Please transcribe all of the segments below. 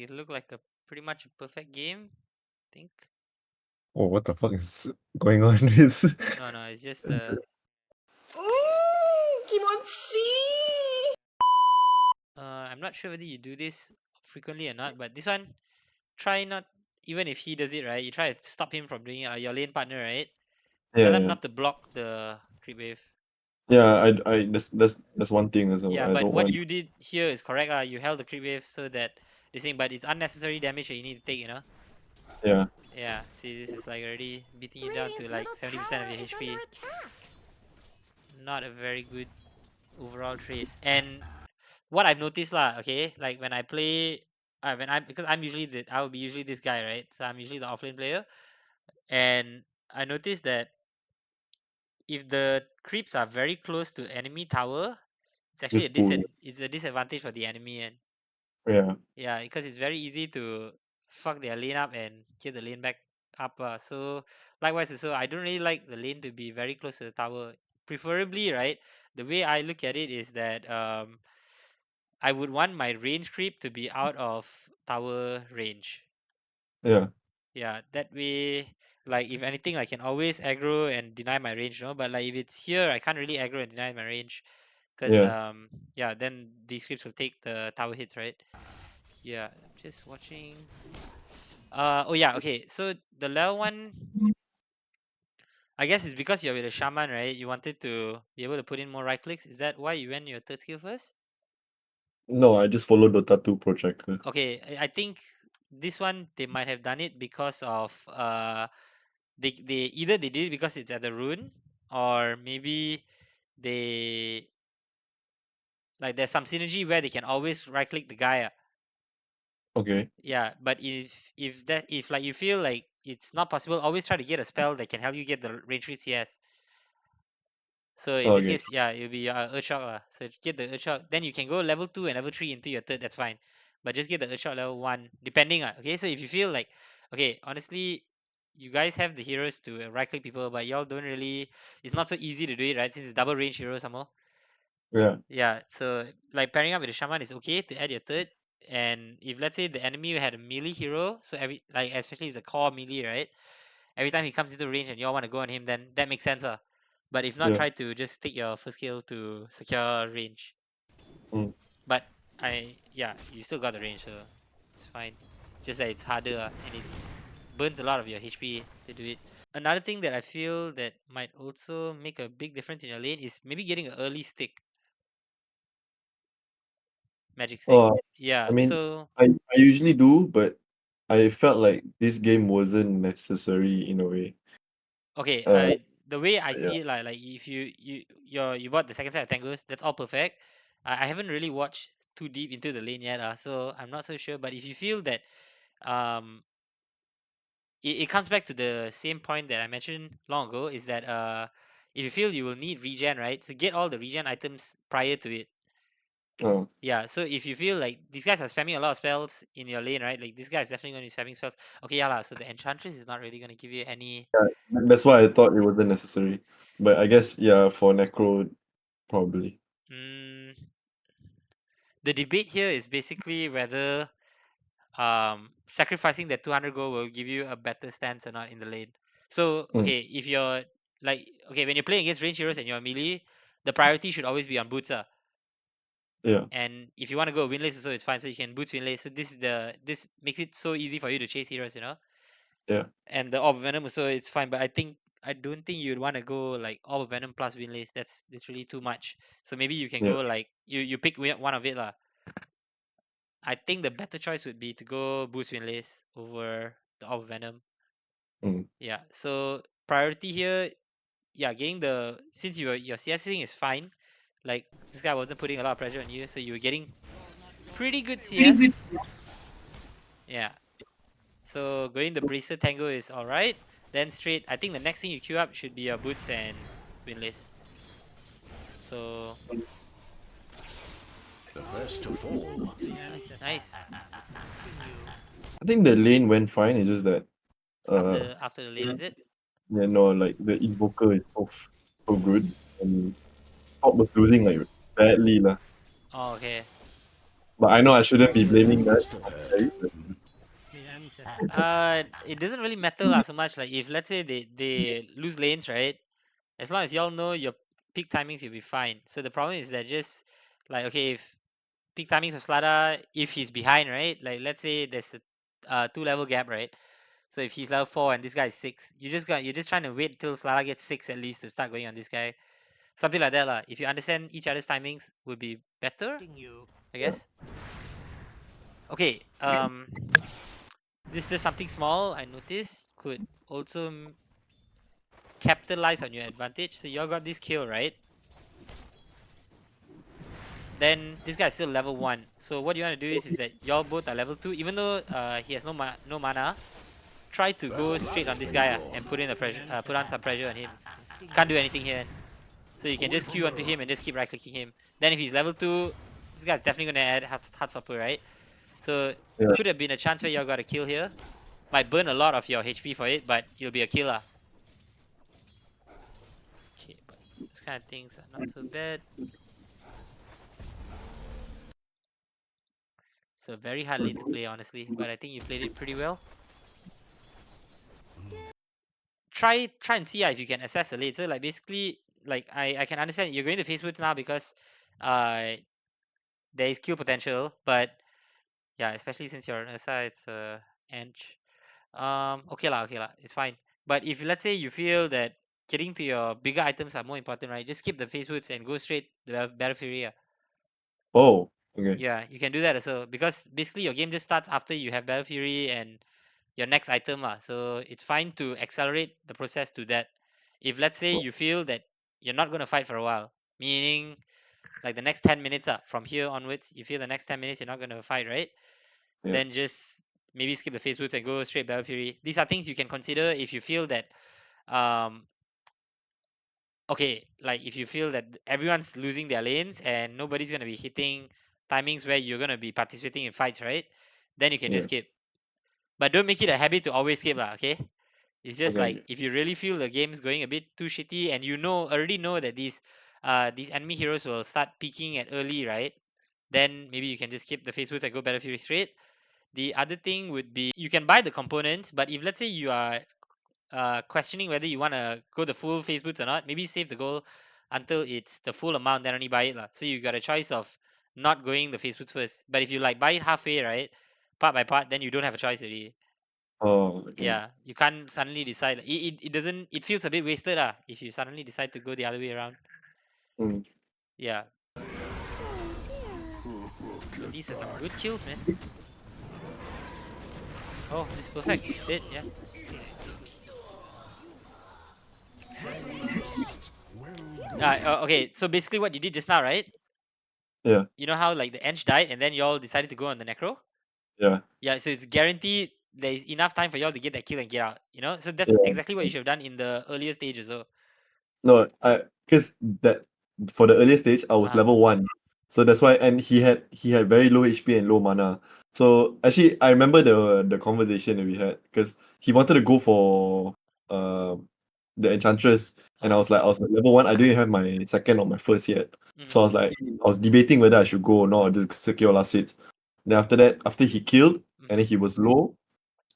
It looked like a pretty much a perfect game, I think. Oh, what the fuck is going on with? No, it's just I'm not sure whether you do this frequently or not, but this one, try not, even if he does it, right? You try to stop him from doing it, your lane partner, right? Tell them Yeah, not to block the creep wave. yeah. That's one thing as well. Yeah, I but don't what want. you did here is correct. You held the creep wave so that this thing, but it's unnecessary damage that you need to take, you know? Yeah, Yeah, see, this is like already beating you down to like 70% of your HP. Not a very good overall trade. And what I've noticed lah, okay, like when I play, because I will be usually this guy, right? So I'm usually the offlane player, and I noticed that if the creeps are very close to enemy tower, it's actually just pull. it's a disadvantage for the enemy, and Yeah, yeah, because it's very easy to fuck their lane up and kill the lane back up. So likewise, so I don't really like the lane to be very close to the tower. Preferably, right? The way I look at it is that I would want my range creep to be out of tower range. yeah, Yeah, that way, like if anything, I can always aggro and deny my range, no? But like if it's here, I can't really aggro and deny my range, because yeah. yeah, then these scripts will take the tower hits, right? Yeah, I'm just watching. Oh yeah, okay. So the level one, I guess it's because you're with a shaman, right? You wanted to be able to put in more right clicks. Is that why you went your third skill first? No, I just follow Dota 2 Pro Tracker. Okay, I think this one they might have done it because of they either they did it because it's at the rune, or maybe they like there's some synergy where they can always right click the guy. Okay. Yeah, but if like you feel like it's not possible, always try to get a spell that can help you get the range 3 CS. So in this Okay. case, yeah, it'll be Earthshock lah. So get the Earthshock, then you can go level 2 and level 3 into your third, that's fine. But just get the Earthshock level 1, depending. Okay, so if you feel like, okay, honestly, you guys have the heroes to right click people, but y'all don't really, it's not so easy to do it, right? Since it's double range hero somehow. Yeah, Yeah, so like pairing up with a shaman is okay to add your third. And if let's say the enemy had a melee hero, so every like especially if it's a core melee, right? Every time he comes into range and you all want to go on him, then that makes sense. But if not, yeah. try to just take your first skill to secure range. Mm. But yeah, you still got the range, so it's fine. Just that it's harder and it's burns a lot of your HP to do it. Another thing that I feel that might also make a big difference in your lane is maybe getting an early stick, magic stick. Oh, I Yeah, mean, so I usually do, but I felt like this game wasn't necessary in a way. okay, Uh, the way I yeah. see it, like if you bought the second set of tangos, that's all perfect. I haven't really watched too deep into the lane yet, so I'm not so sure. But if you feel that um it comes back to the same point that I mentioned long ago, is that if you feel you will need regen, right? So get all the regen items prior to it. Oh, Yeah, so if you feel like these guys are spamming a lot of spells in your lane, right? Like this guy is definitely going to be spamming spells. Okay, yeah, lah. So the enchantress is not really going to give you any. yeah. That's why I thought it wasn't necessary. But I guess, yeah, for Necro, probably. Mm, the debate here is basically whether sacrificing that 200 gold will give you a better stance or not in the lane. So Mm. okay, if you're like okay, when you're playing against range heroes and you're melee, the priority should always be on boots. Yeah, And if you want to go winlace also, it's fine. So you can boots winlace. So this makes it so easy for you to chase heroes, yeah, And the orb of venom also, it's fine. But I don't think you'd want to go like orb of venom plus winlace. That's literally too much. So maybe you can yeah. go like you pick one of it lah. I think the better choice would be to go boost winlace over the orb of venom. Mm. Yeah. So priority here, yeah, getting the since your CSing is fine. Like this guy wasn't putting a lot of pressure on you, so you were getting pretty good CS. Yeah. So going the bracer tango is alright. Then straight, I think the next thing you queue up should be your boots and winlace. So The first to fall. nice. I think the lane went fine. It's just that, After the lane, is it? yeah, no, like the Invoker is so good, and top was losing like badly lah. Oh, okay. But I know I shouldn't be blaming that on Terry, but It doesn't really matter lah so much. Like if let's say they lose lanes, right? As long as y'all know your peak timings, you'll be fine. So the problem is that just like okay, if peak timings of Slada, if he's behind, right? Like let's say there's a 2 level gap, right? So if he's level 4 and this guy is 6, you're just trying to wait till Slada gets 6 at least to start going on this guy. Something like that lah. If you understand each other's timings, would be better, I yeah. guess. Okay, this is just something small I noticed could also capitalize on your advantage. So y'all got this kill, right? Then this guy is still level 1. So what you want to do is that y'all both are level 2. Even though he has no mana, try to go straight on this guy and put in the pressure, put on some pressure on him. Can't do anything here. So you can just queue onto him and just keep right clicking him. Then if he's level 2, this guy's definitely gonna add Heartstopper, right? So Yeah. could have been a chance where y'all got a kill here. Might burn a lot of your HP for it, but it'll be a killer. Okay, but those kind of things are not so bad. It's a very hard lane to play, honestly, but I think you played it pretty well. Try and see if you can assess the lane. So like basically, like I can understand you're going to Facebook now because uh there is kill potential, but yeah, especially since you're on Ursa, it's Ench. Okay lah, it's fine. But if let's say you feel that getting to your bigger items are more important, right? Just skip the face boots and go straight to the Battle Fury. Oh, okay. Yeah, you can do that also because basically your game just starts after you have Battle Fury and your next item lah. So it's fine to accelerate the process to that. If let's say you feel that you're not gonna fight for a while, meaning like the next 10 minutes from here onwards, you feel the next 10 minutes you're not gonna fight, right? Yeah. Then just maybe skip the face boots and go straight Battle Fury. These are things you can consider if you feel that um okay, like if you feel that everyone's losing their lanes and nobody's gonna be hitting timings where you're gonna be participating in fights, right? Then you can just Yeah. skip. But don't make it a habit to always skip lah, okay? It's just like Okay. if you really feel the game's going a bit too shitty and you already know that these enemy heroes will start peaking at early, right? Then maybe you can just skip the face boots and go Battle Fury straight. The other thing would be you can buy the components, but if let's say you are questioning whether you want to go the full face boots or not, maybe save the goal until it's the full amount, then only buy it lah. So you got a choice of not going the face boots first. But if you like buy it halfway, right, part by part, then you don't have a choice already. Oh, okay. Yeah, you can't suddenly decide. It doesn't. It feels a bit wasted if you suddenly decide to go the other way around. Mm. Yeah. So these are some good kills, man. Oh, this is perfect. He's dead. Yeah. Okay. So basically, what you did just now, right? Yeah. You know how like the Ench died and then y'all decided to go on the Necro? Yeah. Yeah, so it's guaranteed there is enough time for y'all to get that kill and get out. So that's Yeah. exactly what you should have done in the earlier stages. So, No, because that for the earlier stage I was uh-huh. level 1. So that's why, and he had very low HP and low mana. So actually I remember the conversation that we had because he wanted to go for the Enchantress, and I Uh-huh. was like, I was like level 1, I didn't have my second or my first yet. So Hmm. I was like, I was debating whether I should go or not or just secure last hits. Then after that, after he killed and Hmm. then he was low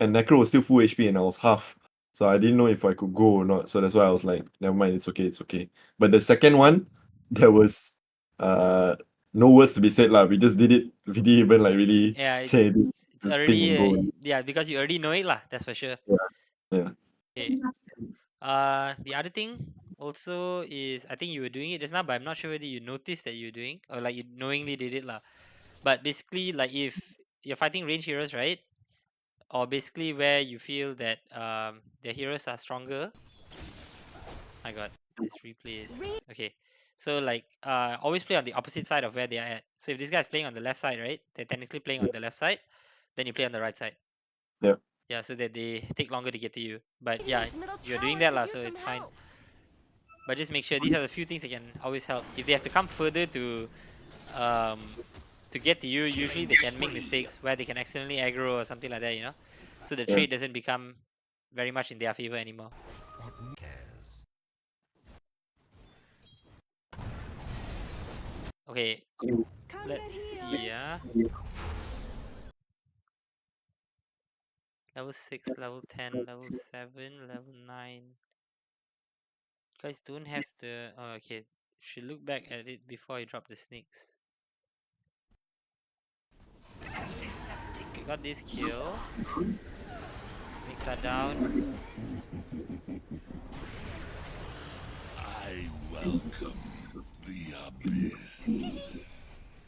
and Necro was still full HP and I was half. So I didn't know if I could go or not. So that's why I was like, never mind, it's okay, it's okay. But the second one, there was uh no words to be said lah. We just did it. We didn't even like really Yeah, say anything. it's Just ping and already go. yeah, because you already know it lah. That's for sure. Yeah, yeah, Okay. The other thing also is I think you were doing it just now, but I'm not sure whether you noticed that you're doing or like you knowingly did it lah. But basically, like if you're fighting range heroes, right? Or basically where you feel that the heroes are stronger. My God, this replay is okay. So like always play on the opposite side of where they are at. So if this guy is playing on the left side, right? They're technically playing on yeah, the left side, then you play on the right side. yeah, Yeah, so that they take longer to get to you. But yeah, you're doing that lah, so it's fine. But just make sure these are the few things that can always help. If they have to come further um to get to you, usually they can make mistakes where they can accidentally aggro or something like that. So the yeah. trade doesn't become very much in their favor anymore. Okay, let's see. Level 6, level 10, level 7, level 9. Guys don't have the. Oh, okay. Should look back at it before I drop the snakes. So we got this kill. Snakes are down. I welcome the abyss.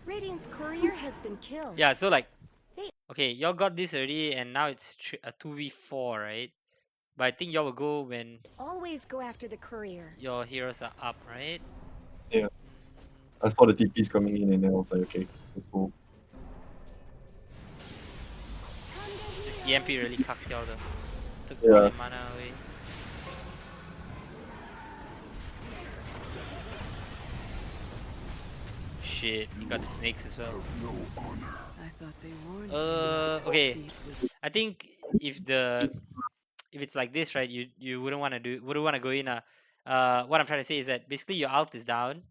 Radiant's courier has been killed. Yeah, so like, Hey. okay, y'all got this already, and now it's a 2v4, right? But I think y'all will go when Always go after the courier. your heroes are up, right? Yeah. Mm, I saw the TPs coming in and then I was like, okay, let's go. this EMP really cucked y'all though. Took Yeah. all your mana away. Shit, you got the snakes as well. No honor. I thought they warned you not to Okay. speak with I think if it's like this, right, you wouldn't want to go in. What I'm trying to say is that basically your ult is down,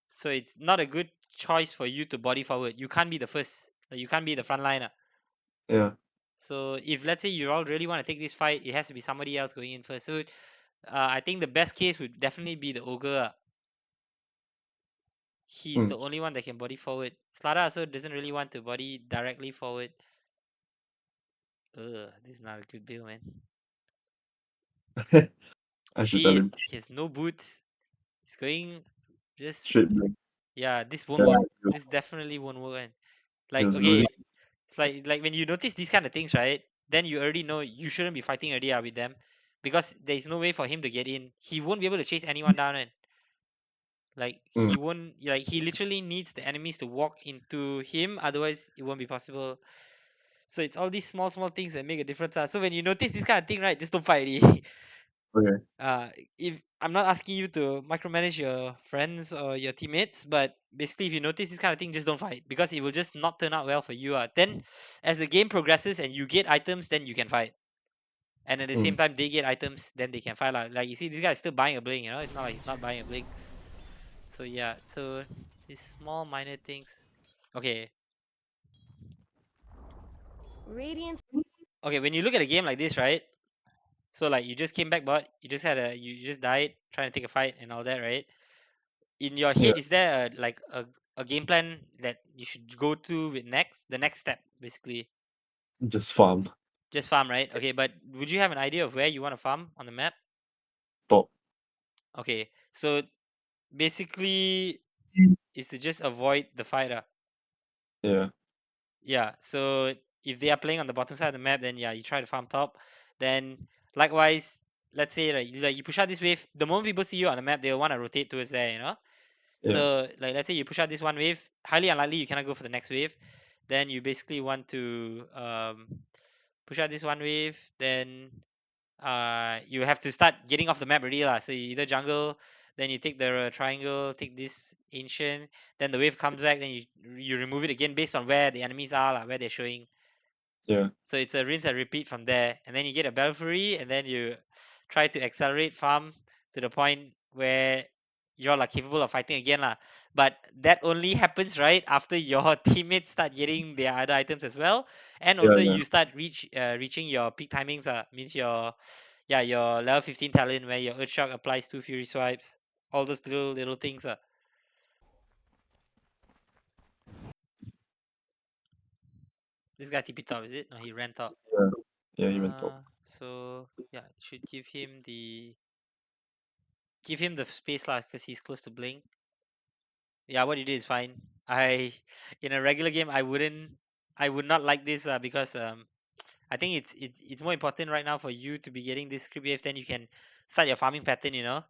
so it's not a good choice for you to body forward. You can't be the first. Like, you can't be the front liner. Yeah. So if let's say you all really want to take this fight, it has to be somebody else going in first. So I think the best case would definitely be the ogre. He's the only one that can body forward. Slara also doesn't really want to body directly forward. Ugh, this is not a good build, man. I should tell Shit, him. he has no boots. He's going just Straight blink. yeah. This won't Yeah, work. This definitely won't work. Man. he Like was losing. okay, it's like when you notice these kind of things, right? Then you already know you shouldn't be fighting already with them, because there is no way for him to get in. He won't be able to chase anyone down, and like Mm. he won't like he literally needs the enemies to walk into him, otherwise it won't be possible. So it's all these small things that make a difference. So when you notice this kind of thing, right, just don't fight already. Okay. uh if I'm not asking you to micromanage your friends or your teammates, but basically if you notice this kind of thing, just don't fight, because it will just not turn out well for you. Then as the game progresses and you get items, then you can fight, and at the same Mm. time they get items, then they can fight. Like you see, this guy is still buying a blink, it's not like he's not buying a blink. So yeah, so these small minor things. Okay. Radiant's Okay, when you look at a game like this, right? So like you just came back, but you just died trying to take a fight and all that, right? In your Yeah. head, is there a game plan that you should go to with the next step, basically? Just farm. Just farm, right? Okay, but would you have an idea of where you want to farm on the map? Top. Okay, so basically is to just avoid the fighter. Yeah. Yeah, so if they are playing on the bottom side of the map, then yeah, you try to farm top. Then likewise, let's say like you push out this wave, the moment people see you on the map, they'll want to rotate towards there. Yeah. So like let's say you push out this one wave, highly unlikely you cannot go for the next wave. Then you basically want to push out this one wave, then you have to start getting off the map already lah. So you either jungle, then you take the triangle, take this ancient, then the wave comes back, then you remove it again based on where the enemies are lah, where they're showing. Yeah. So it's a rinse and repeat from there, and then you get a Belfry, and then you try to accelerate farm to the point where you're like capable of fighting again lah. But that only happens right after your teammates start getting their other items as well, and Yeah. also Yeah. you start reaching your peak timings. Means your level 15 talent where your Earth Shock applies 2 Fury swipes, all those little things. This guy TP top, is it? No, he ran top. Yeah. Yeah. He went top. So yeah, should give him the space lah, because he's close to blink. Yeah, what you did is fine. I in a regular game I would not like this because I think it's more important right now for you to be getting this script wave, then you can start your farming pattern.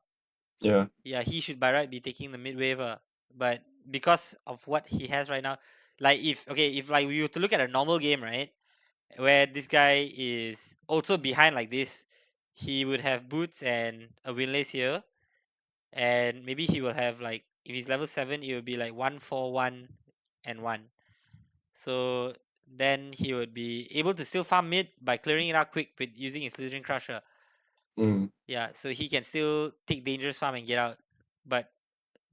Yeah. Yeah, he should by right be taking the mid wave, but because of what he has right now, like if like we were to look at a normal game, right, where this guy is also behind like this, he would have boots and a windlace here, and maybe he will have like, if he's level 7, it will be like 1 4 1 and 1. So then he would be able to still farm mid by clearing it out quick with using his Slithering Crusher. Mm. Yeah, so he can still take dangerous farm and get out. But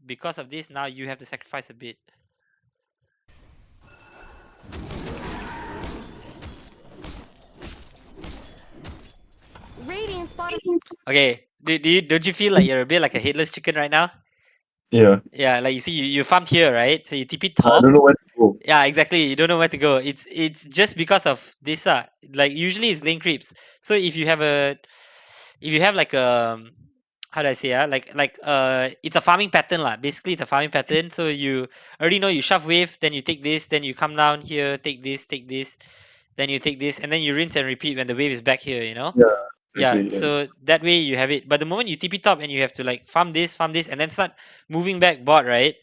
because of this, now you have to sacrifice a bit. Radiant's bottom. Okay, don't you feel like you're a bit like a headless chicken right now? Yeah. Yeah, like you see, you farmed here, right? So you TP I top. don't know where to go. Yeah, exactly. You don't know where to go. It's just because of this. Like usually it's lane creeps. So if you have like how do I say it's a farming pattern lah. Basically, it's a farming pattern. So you already know you shove wave, then you take this, then you come down here, take this, then you take this, and then you rinse and repeat when the wave is back here. You know. Yeah. Yeah, Exactly. Yeah. so that way you have it. But the moment you TP top and you have to like farm this, and then start moving back bot, right?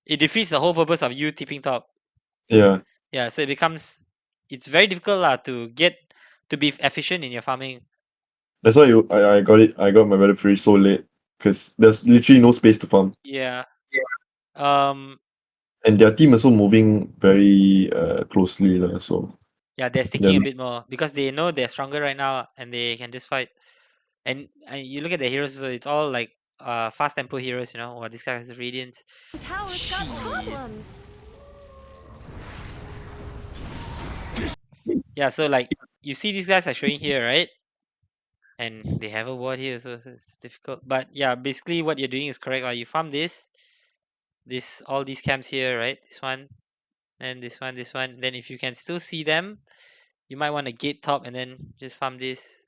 It defeats the whole purpose of you tipping top. Yeah. Yeah, so it's very difficult lah to be efficient in your farming. That's why I got it. I got my Battle Fury so late because there's literally no space to farm, Yeah. Um. and their team also moving very closely lah. So Yeah, they're sticking a bit more because they know they're stronger right now and they can just fight. And you look at the heroes, so it's all like fast tempo heroes. You know, wow, this guy has radiance. Tower's got problems. Yeah, so like you see these guys are showing here, right? And they have a ward here, so it's difficult. But yeah, basically what you're doing is correct. You farm this, all these camps here, right? This one, and this one. Then if you can still see them, you might want to gate top and then just farm this,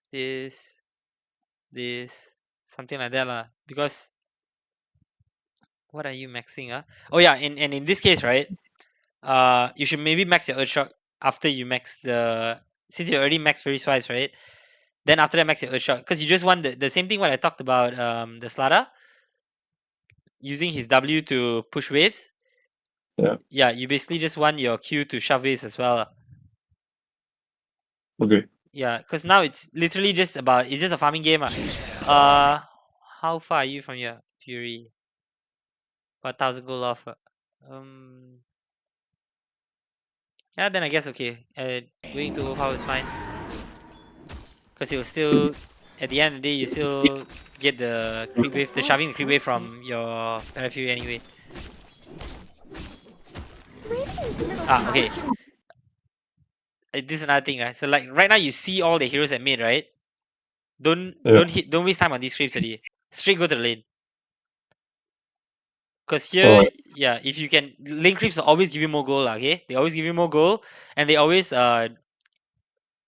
something like that lah. Because what are you maxing? Oh yeah, and in this case, right? You should maybe max your Earthshock after you max since you already maxed Fairy Swipes, right? Then after that, max your Earthshock because you just want the same thing what I talked about. The Slada using his W to push waves. Yeah. Yeah, you basically just want your Q to shove waves as well. Okay. Yeah, because now it's literally just a farming game. How far are you from your Fury? 1,000 gold off. Yeah, then I guess okay. Going to overpower is fine. Because you'll still, at the end of the day, you still get the creep wave, the shoving the creep wave from your Fury anyway. Radiant's middle Okay. tower should- This is another thing, right? So like right now you see all the heroes at mid, right? Don't Yeah. don't waste time on these creeps already. Straight go to the lane. Cause here, yeah, if you can, lane creeps will always give you more gold, okay? They always give you more gold, and they always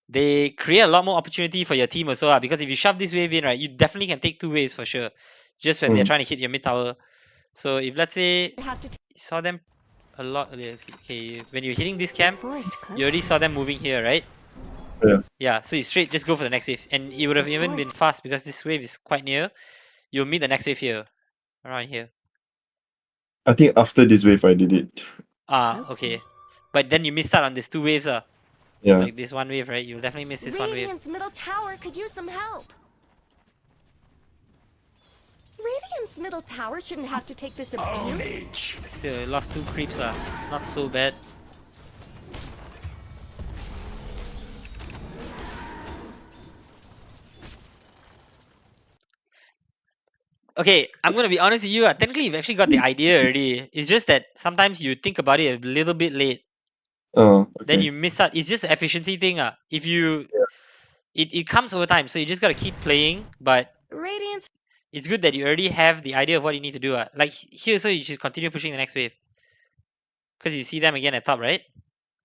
they create a lot more opportunity for your team also, because if you shove this wave in, right, you definitely can take 2 waves for sure. Just when they're trying to hit your mid tower. So if let's say have to you saw them a lot earlier, okay, when you're hitting this camp, forest you already saw them moving here, right? Yeah. Yeah, so you straight just go for the next wave, and it would have even been fast because this wave is quite near. You'll meet the next wave here, around here. I think after this wave I did it. Okay, but then you missed out on these 2 waves, Yeah. like this one wave, right? You'll definitely miss this one wave. Radiant's middle tower could use some help. Radiant's middle tower shouldn't have to take this abuse. Still, you lost 2 creeps, it's not so bad. Okay, I'm gonna be honest with you. Technically, you've actually got the idea already. It's just that sometimes you think about it a little bit late. Okay. Then you miss out. It's just an efficiency thing. If you, it comes over time. So you just gotta keep playing. But Radiant's it's good that you already have the idea of what you need to do. Like here, so you should continue pushing the next wave. Because you see them again at top, right?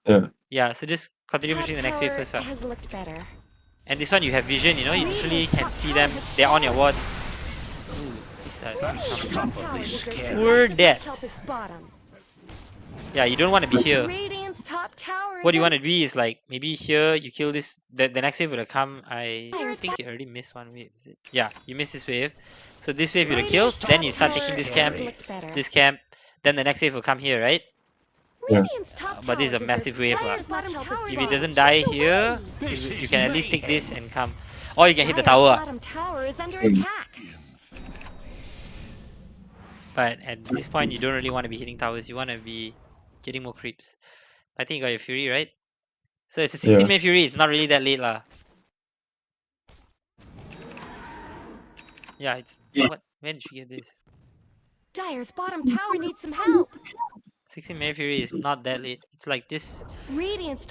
Yeah. Yeah. So just continue top pushing the next wave tower first. has looked better. And this one you have vision. You know, you literally can see them. They're on your wards. Ooh, this Radiant's top tower deserves Poor just as much deaths. help as bottom. Yeah, you don't want to be here. Radiant's top tower What is you want to be is like maybe here you kill this. The next wave would have come. I think you already missed one wave. Is it? Yeah, you missed this wave. So this wave you would have killed. Then you start taking this camp, Then the next wave will come here, right? Yeah. Radiant's top But this is a tower massive wave, deserves lah. just as much help as If it bottom. doesn't die Chip here, away. you can at least take this and come. Or you can hit the Dire's tower. bottom tower is under Mm. attack. But at this point, you don't really want to be hitting towers. You want to be getting more creeps. I think you got your Fury, right? So it's a 16-minute Fury. It's not really that late, lah. Yeah, it's... What? When did you get this? Dire's bottom tower needs some help. 16 Mary Fury is not that late. It's like this. Radiant's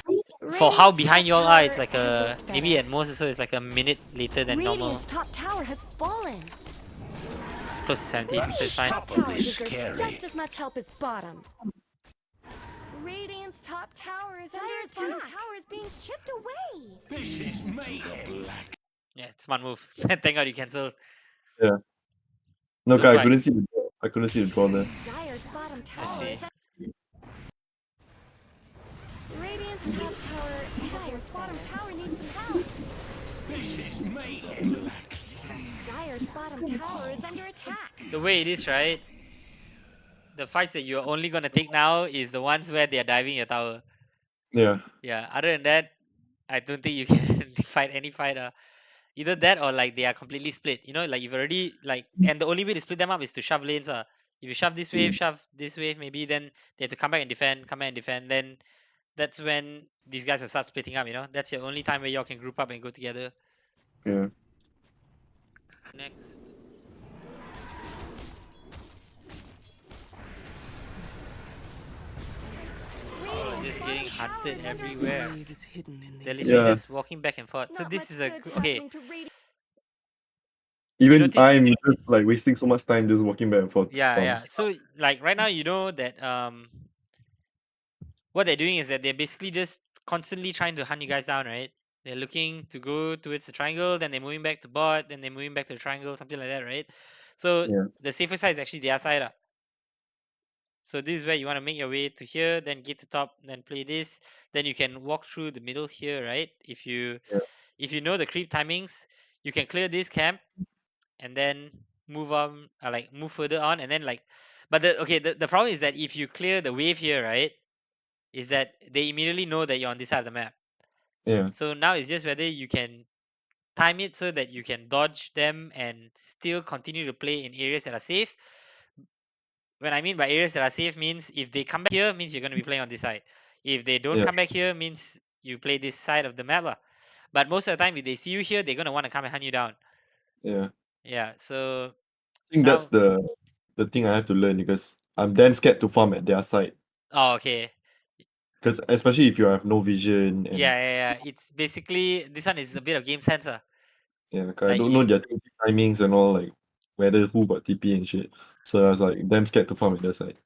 For how Radiant's behind top y'all are, it's tower like has a looked maybe better. at most or so it's like a minute later than normal. Radiant's top tower has fallen. Close to 70, so it's Radiant's fine. top tower Probably deserves scary. just as much help as bottom. Radiant's top tower is under attack. Tower is being chipped away. This is mayhem. Black Yeah, smart move. Thank God you cancelled. No, Don't guy, I fight. couldn't see the draw. I couldn't see the draw there. Dire's bottom I tower see. is. Radiant's top tower. Dire's bottom tower needs some help. This is mayhem. Dire's bottom tower is under attack. The way it is, right? The fights that you're only gonna take now is the ones where they are diving your tower. Yeah. Yeah, other than that, I don't think you can fight any fight. Either that or like they are completely split. You know, like you've already like, and the only way to split them up is to shove lanes. If you shove this wave, shove this wave, maybe then they have to come back and defend, come back and defend. Then that's when these guys will start splitting up. You know, that's your only time where y'all can group up and go together. Yeah. Next. Oh, just getting hunted everywhere. They're literally Yeah. just walking back and forth. So Not this much is a good's okay. happening to Radiant. Even notice- I'm just like wasting so much time just walking back and forth. Yeah, yeah. So like right now, you know that what they're doing is that they're basically just constantly trying to hunt you guys down, right? They're looking to go towards the triangle, then they're moving back to bot, then they're moving back to the triangle, something like that, right? So Yeah. the safer side is actually their side. So this is where you want to make your way to here, then get to top, then play this. Then you can walk through the middle here, right? If you Yeah. if you know the creep timings, you can clear this camp and then move on, like move further on, and then like, but the problem is that if you clear the wave here, right, is that they immediately know that you're on this side of the map. Yeah. So now it's just whether you can time it so that you can dodge them and still continue to play in areas that are safe. When I mean by areas that are safe means if they come back here means you're going to be playing on this side. If they don't Yeah. come back here means you play this side of the map. But most of the time if they see you here, they're going to want to come and hunt you down. Yeah. Yeah, so I think that's now the thing I have to learn because I'm then scared to farm at their side. oh okay. Because especially if you have no vision and Yeah. It's basically this one is a bit of game sense. yeah, 'cause I Like don't know their TP timings and all, like whether who got TP and shit. So I was like damn scared to farm at their side.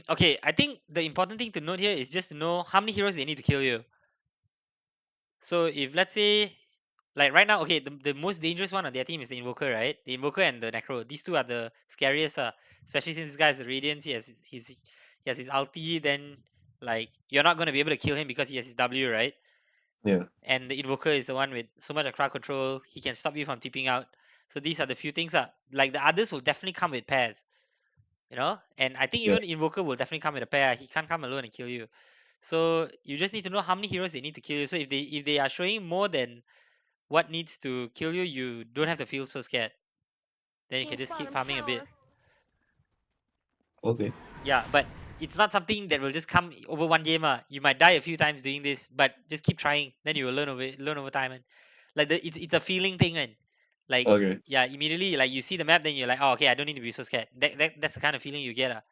Okay, I think the important thing to note here is just to know how many heroes they need to kill you. So if let's say like right now, okay, the most dangerous one on their team is the Invoker, right? The Invoker and the Necro. These two are the scariest, especially since this guy is a Radiance, he has his ulti, then like you're not gonna be able to kill him because he has his W, right? Yeah. And the Invoker is the one with so much of crowd control, he can stop you from tipping out. So these are the few things. Like the others will definitely come with pairs. You know? And I think Yeah. even Invoker will definitely come with a pair. He can't come alone and kill you. So you just need to know how many heroes they need to kill you. So if they are showing more than what needs to kill you, you don't have to feel so scared. Then you can Radiant's just keep bottom farming a bit. tower. Okay. Yeah, but it's not something that will just come over one game. You might die a few times doing this, but just keep trying. Then you will learn over time. And like it's a feeling thing, man. Like Okay. yeah, immediately like you see the map, then you're like, oh okay, I don't need to be so scared. That's the kind of feeling you get.